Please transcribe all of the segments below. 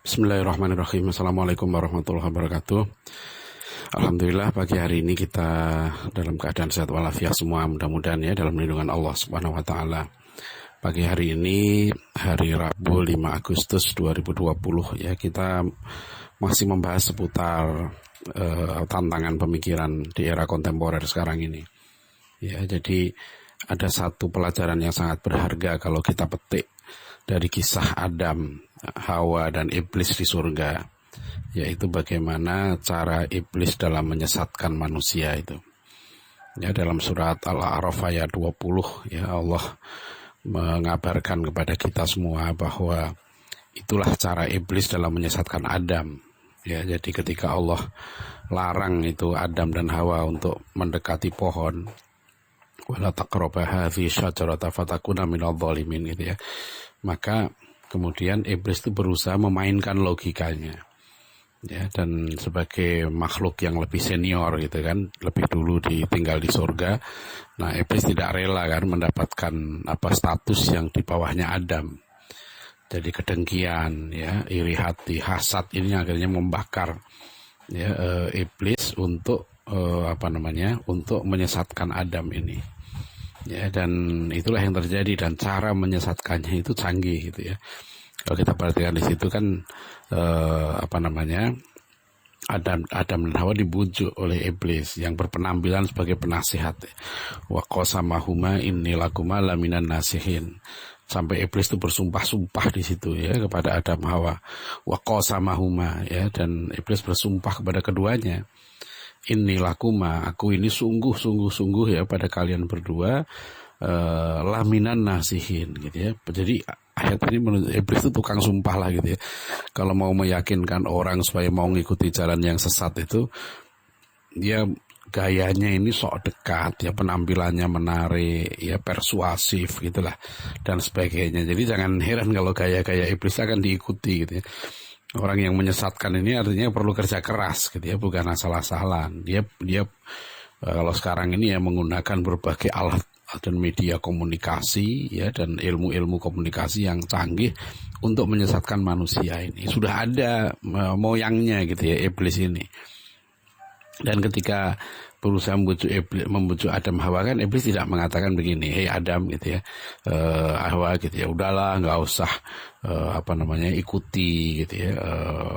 Bismillahirrahmanirrahim. Assalamualaikum warahmatullahi wabarakatuh. Alhamdulillah pagi hari ini kita dalam keadaan sehat walafiat semua, mudah-mudahan ya, dalam lindungan Allah Subhanahu wa taala. Pagi hari ini hari Rabu 5 Agustus 2020 ya, kita masih membahas seputar tantangan pemikiran di era kontemporer sekarang ini. Ya, jadi ada satu pelajaran yang sangat berharga kalau kita petik dari kisah Adam, Hawa, dan Iblis di surga, yaitu bagaimana cara Iblis dalam menyesatkan manusia itu. Ya, dalam surat Al-A'raf ayat 20, ya, Allah mengabarkan kepada kita semua bahwa itulah cara Iblis dalam menyesatkan Adam. Ya, jadi ketika Allah larang itu Adam dan Hawa untuk mendekati pohon, wala taqrabu hadhihi syajarata fatakuna minadh dhalimin, gitu ya. Maka kemudian Iblis itu berusaha memainkan logikanya, ya, dan sebagai makhluk yang lebih senior gitu kan, lebih dulu tinggal di surga. Nah, Iblis tidak rela kan mendapatkan status yang di bawahnya Adam. Jadi kedengkian, ya, iri hati, hasad ini akhirnya membakar ya Iblis untuk untuk menyesatkan Adam ini. Ya, dan itulah yang terjadi, dan cara menyesatkannya itu canggih gitu ya. Kalau kita perhatikan di situ kan Adam dan Hawa dibujuk oleh Iblis yang berpenampilan sebagai penasihat. Wa qasamahuma inni lakuma laminan nasihin. Sampai Iblis itu bersumpah-sumpah di situ ya kepada Adam Hawa. Wa qasamahuma, ya, dan Iblis bersumpah kepada keduanya. Inni lakuma, aku ini sungguh ya pada kalian berdua laminan nasihin, gitu ya. Jadi ayat ini menurut Iblis itu tukang sumpah lah gitu ya. Kalau mau meyakinkan orang supaya mau ngikuti jalan yang sesat itu, dia gayanya ini sok dekat ya, penampilannya menarik ya, persuasif gitulah dan sebagainya. Jadi jangan heran kalau gaya-gaya Iblis akan diikuti gitu ya. Orang yang menyesatkan ini artinya perlu kerja keras gitu ya, bukan asal-asalan. Dia kalau sekarang ini ya menggunakan berbagai alat dan media komunikasi ya, dan ilmu-ilmu komunikasi yang canggih untuk menyesatkan manusia ini. Sudah ada moyangnya gitu ya Iblis ini. Dan ketika berusaha membujuk Adam Hawa kan, Iblis tidak mengatakan begini, hei Adam gitu ya, Hawa gitu ya, udahlah nggak usah ikuti gitu ya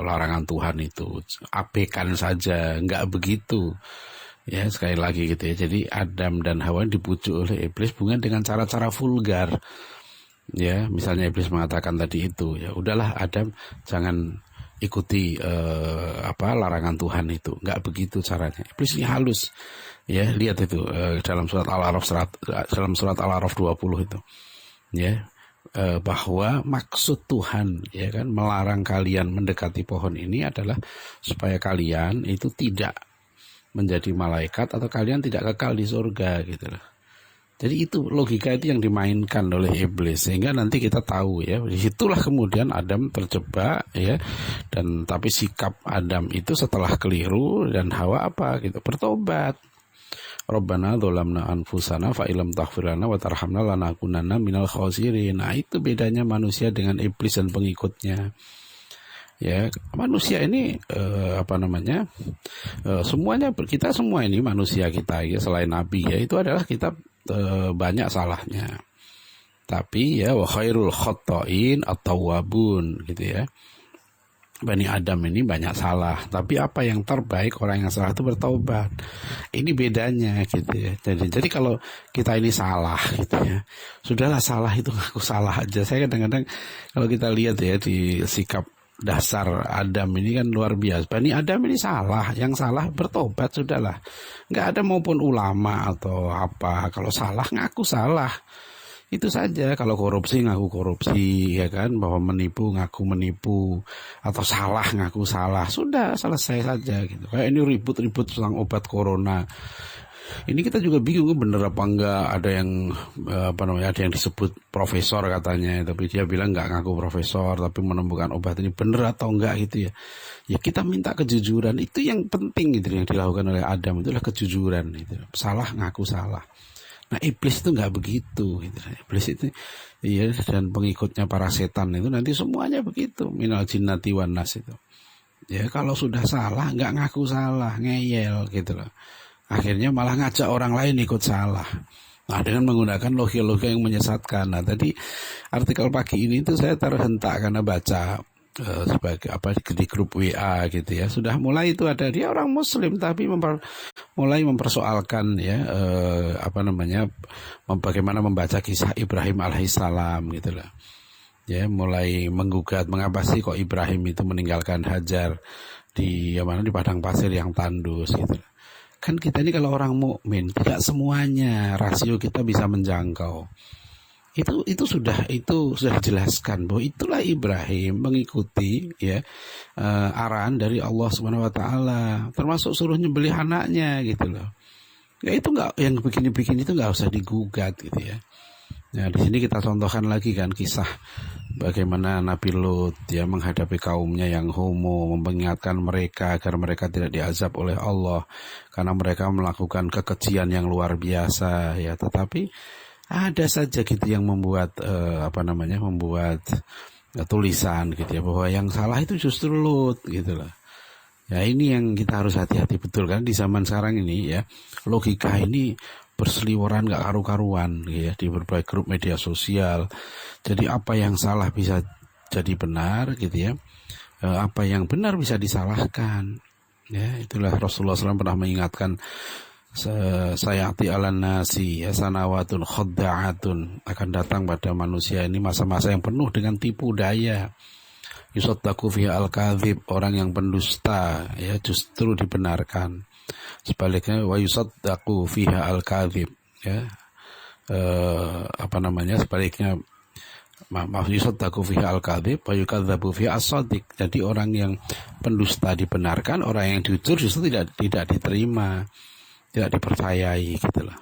larangan Tuhan itu, abaikan saja, nggak begitu ya. Sekali lagi gitu ya, jadi Adam dan Hawa dibujuk oleh Iblis bukan dengan cara-cara vulgar ya. Misalnya Iblis mengatakan tadi itu, ya udahlah Adam jangan ikuti larangan Tuhan itu, nggak begitu caranya. Iblis ini halus ya, lihat itu dalam surat Al-A'raf 20 itu ya, bahwa maksud Tuhan ya kan melarang kalian mendekati pohon ini adalah supaya kalian itu tidak menjadi malaikat atau kalian tidak kekal di surga gitu loh. Jadi itu logika itu yang dimainkan oleh Iblis, sehingga nanti kita tahu ya, disitulah kemudian Adam terjebak ya. Dan tapi sikap Adam itu setelah keliru dan Hawa gitu, bertobat. Rabbana dzalamna anfusana fa illam taghfir lana wa tarhamna lanakunanna minal khasirin. Nah, itu bedanya manusia dengan Iblis dan pengikutnya. Ya, manusia ini semuanya, kita semua ini manusia kita ya, selain nabi ya, itu adalah kita banyak salahnya. Tapi ya, wa khairul khata'in at-tawwabun gitu ya. Bani Adam ini banyak salah, tapi apa yang terbaik, orang yang salah itu bertaubat. Ini bedanya gitu ya. Jadi kalau kita ini salah gitu ya, sudahlah, salah itu ngaku salah aja. Saya kadang-kadang kalau kita lihat ya di sikap dasar Adam ini kan luar biasa. Bani Adam ini salah, yang salah bertobat sudahlah. Nggak ada maupun ulama atau apa, kalau salah ngaku salah. Itu saja. Kalau korupsi ngaku korupsi ya kan, bahwa menipu ngaku menipu, atau salah ngaku salah. Sudah, selesai saja gitu. Kayak ini ribut-ribut tentang obat corona. Ini kita juga bingung bener apa enggak. Ada yang ada yang disebut profesor katanya, tapi dia bilang enggak ngaku profesor, tapi menemukan obat ini bener atau enggak gitu ya. Ya kita minta kejujuran, itu yang penting gitu, yang dilakukan oleh Adam itulah kejujuran gitu. Salah ngaku salah. Nah, Iblis itu enggak begitu gitu. Iblis itu iya, dan pengikutnya para setan itu nanti semuanya begitu, minal jinnati wan nas itu. Ya kalau sudah salah nggak ngaku salah, ngeyel gitu loh. Akhirnya malah ngajak orang lain ikut salah. Nah, dengan menggunakan logika-logika yang menyesatkan. Nah, tadi artikel pagi ini itu saya terhentak karena baca sebagai apa di grup WA gitu ya. Sudah mulai itu ada dia orang Muslim tapi mulai mempersoalkan ya apa namanya bagaimana membaca kisah Ibrahim alaihissalam gitu lah. Ya, mulai menggugat mengapa sih kok Ibrahim itu meninggalkan Hajar di di padang pasir yang tandus gitu. Kan kita ini kalau orang mukmin tidak semuanya rasio kita bisa menjangkau. Itu sudah dijelaskan bahwa itulah Ibrahim mengikuti ya arahan dari Allah Subhanahu wa taala, termasuk suruh nyembelih anaknya gitu loh. Ya itu enggak, yang begini-begini itu enggak usah digugat gitu ya. Nah, di sini kita contohkan lagi kan kisah bagaimana Nabi Lut ya menghadapi kaumnya yang homo, memperingatkan mereka agar mereka tidak diazab oleh Allah karena mereka melakukan kekejian yang luar biasa ya. Tetapi ada saja gitu yang membuat membuat tulisan gitu ya bahwa yang salah itu justru Lut gitu loh. Ya ini yang kita harus hati-hati betul kan di zaman sekarang ini ya. Logika ini berseliweran gak karu-karuan ya di berbagai grup media sosial. Jadi apa yang salah bisa jadi benar gitu ya. Apa yang benar bisa disalahkan. Ya, itulah Rasulullah SAW pernah mengingatkan sayati alan nasi ya sanawatun khadda'atun, akan datang pada manusia ini masa-masa yang penuh dengan tipu daya. Yusaddaqu fiha al-kadzib, orang yang pendusta ya justru dibenarkan. Sebaliknya wa yusaddaqu fiha al-kadzib ya sebaliknya yusaddaqu fiha al-kadzib wa yukadzabu fiha as-shadiq. Jadi orang yang pendusta dibenarkan, orang yang jujur justru tidak diterima, tidak dipercayai gitu loh.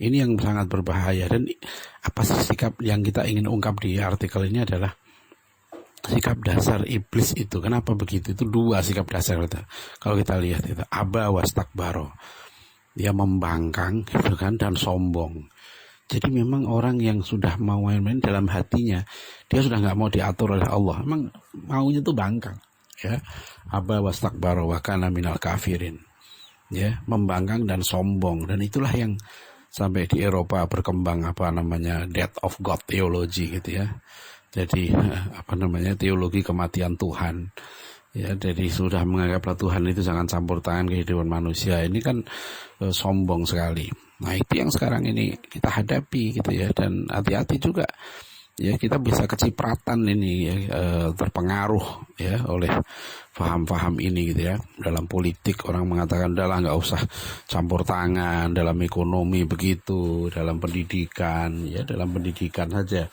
Ini yang sangat berbahaya. Dan apa sih sikap yang kita ingin ungkap di artikel ini adalah sikap dasar iblis itu. Kenapa begitu? Itu dua sikap dasar itu. Kalau kita lihat itu aba wastakbaro, dia membangkang gitu kan, dan sombong. Jadi memang orang yang sudah mau main-main dalam hatinya, dia sudah nggak mau diatur oleh Allah. Memang maunya tuh bangkang ya. Aba wastakbaro wa kana minal kafirin. Ya, membangkang dan sombong. Dan itulah yang sampai di Eropa berkembang death of God theology gitu ya. Jadi teologi kematian Tuhan. Ya, jadi sudah menganggaplah Tuhan itu jangan campur tangan kehidupan manusia. Ini kan sombong sekali. Nah, itu yang sekarang ini kita hadapi gitu ya, dan hati-hati juga. Ya, kita bisa kecipratan ini ya, terpengaruh ya oleh paham-paham ini gitu ya. Dalam politik orang mengatakan udahlah nggak usah campur tangan, dalam ekonomi begitu, dalam pendidikan ya, dalam pendidikan saja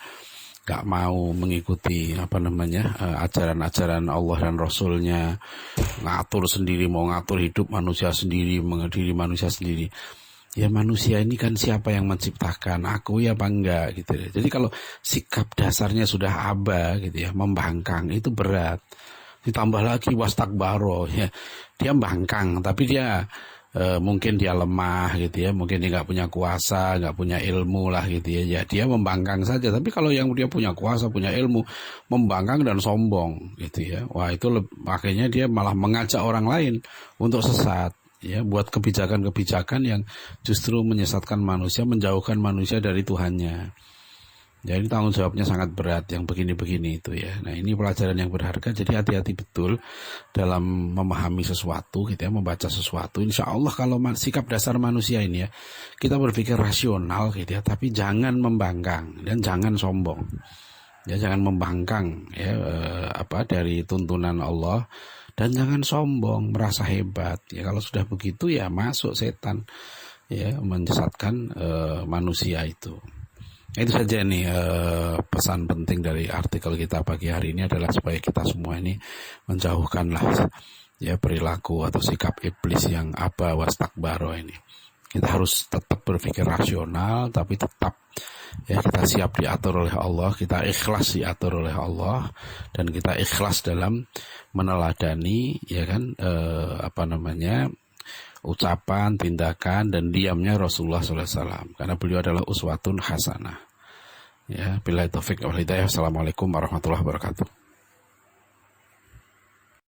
nggak mau mengikuti ajaran-ajaran Allah dan Rasulnya, ngatur sendiri, mau ngatur hidup manusia sendiri, mengadili manusia sendiri. Ya manusia ini kan siapa yang menciptakan, aku ya apa enggak gitu ya. Jadi kalau sikap dasarnya sudah aba gitu ya, membangkang, itu berat. Ditambah lagi wastakbaro ya, dia membangkang tapi dia mungkin dia lemah gitu ya, mungkin dia nggak punya kuasa, nggak punya ilmu lah gitu ya. Ya dia membangkang saja. Tapi kalau yang dia punya kuasa, punya ilmu, membangkang dan sombong gitu ya, wah itu akhirnya dia malah mengajak orang lain untuk sesat. Ya, buat kebijakan-kebijakan yang justru menyesatkan manusia, menjauhkan manusia dari Tuhannya. Jadi tanggung jawabnya sangat berat yang begini-begini itu ya. Nah, ini pelajaran yang berharga. Jadi hati-hati betul dalam memahami sesuatu gitu ya, membaca sesuatu. Insya Allah kalau sikap dasar manusia ini ya, kita berpikir rasional gitu ya, tapi jangan membangkang dan jangan sombong. Ya, jangan membangkang ya dari tuntunan Allah. Dan jangan sombong, merasa hebat. Ya kalau sudah begitu ya masuk setan ya, menyesatkan manusia itu. Itu saja nih pesan penting dari artikel kita pagi hari ini adalah supaya kita semua ini menjauhkanlah ya perilaku atau sikap iblis yang aba wastakbaro ini. Kita harus tetap berpikir rasional, tapi tetap ya kita siap diatur oleh Allah, kita ikhlas diatur oleh Allah, dan kita ikhlas dalam meneladani ya kan ucapan, tindakan dan diamnya Rasulullah SAW, karena beliau adalah uswatun hasanah. Ya, billahi taufik wal hidayah. Assalamualaikum warahmatullahi wabarakatuh.